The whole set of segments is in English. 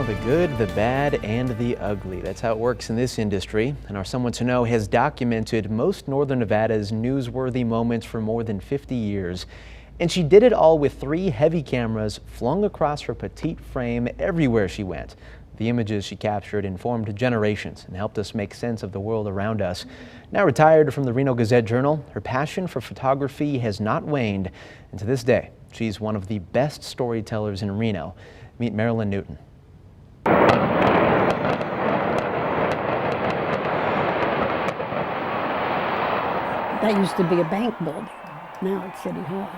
the good, the bad, and the ugly. That's how it works in this industry. And our Someone to Know has documented most Northern Nevada's newsworthy moments for more than 50 years. And she did it all with 3 heavy cameras flung across her petite frame everywhere she went. The images she captured informed generations and helped us make sense of the world around us. Now retired from the Reno Gazette-Journal, her passion for photography has not waned. And to this day, she's one of the best storytellers in Reno. Meet Marilyn Newton. That used to be a bank building. Now it's City Hall.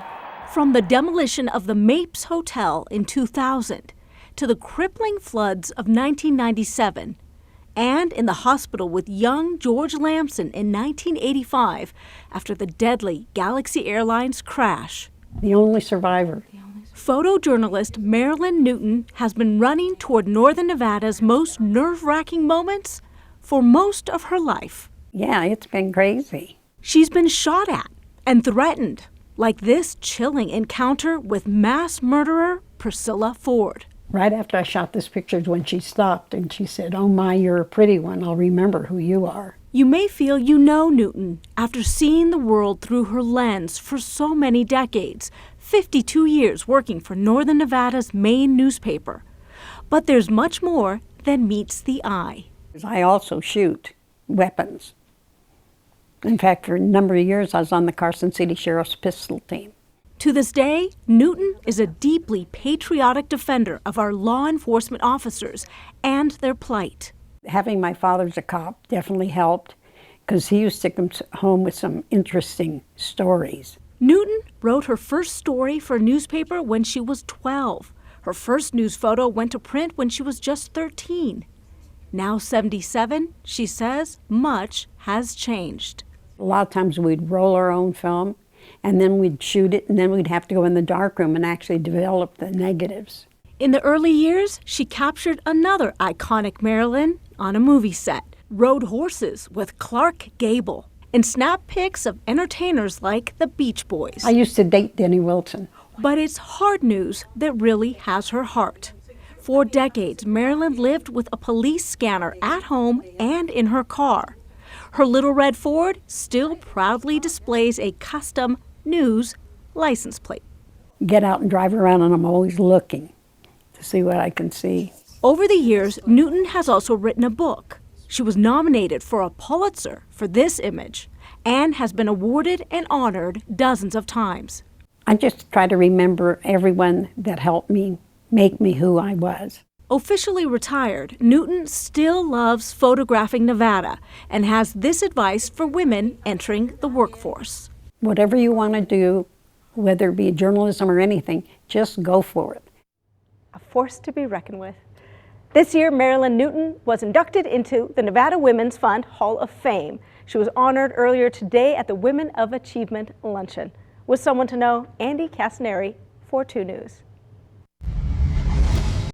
From the demolition of the Mapes Hotel in 2000 to the crippling floods of 1997, and in the hospital with young George Lamson in 1985 after the deadly Galaxy Airlines crash. The only survivor. Photojournalist Marilyn Newton has been running toward Northern Nevada's most nerve-wracking moments for most of her life. Yeah, it's been crazy. She's been shot at and threatened, like this chilling encounter with mass murderer Priscilla Ford. Right after I shot this picture is when she stopped and she said, "Oh my, you're a pretty one. I'll remember who you are." You may feel you know Newton after seeing the world through her lens for so many decades, 52 years working for Northern Nevada's main newspaper. But there's much more than meets the eye. I also shoot weapons. In fact, for a number of years, I was on the Carson City Sheriff's pistol team. To this day, Newton is a deeply patriotic defender of our law enforcement officers and their plight. Having my father as a cop definitely helped because he used to come home with some interesting stories. Newton wrote her first story for a newspaper when she was 12. Her first news photo went to print when she was just 13. Now 77, she says much has changed. A lot of times we'd roll our own film and then we'd shoot it and then we'd have to go in the darkroom and actually develop the negatives. In the early years, she captured another iconic Marilyn on a movie set, rode horses with Clark Gable, and snapped pics of entertainers like the Beach Boys. I used to date Denny Wilson. But it's hard news that really has her heart. For decades, Marilyn lived with a police scanner at home and in her car. Her little red Ford still proudly displays a custom news license plate. Get out and drive around and I'm always looking to see what I can see. Over the years, Newton has also written a book. She was nominated for a Pulitzer for this image and has been awarded and honored dozens of times. I just try to remember everyone that helped me make me who I was. Officially retired, Newton still loves photographing Nevada and has this advice for women entering the workforce. Whatever you want to do, whether it be journalism or anything, just go for it. A force to be reckoned with. This year, Marilyn Newton was inducted into the Nevada Women's Fund Hall of Fame. She was honored earlier today at the Women of Achievement Luncheon. With Someone to Know, Andi, Cassinari, 4 2 News.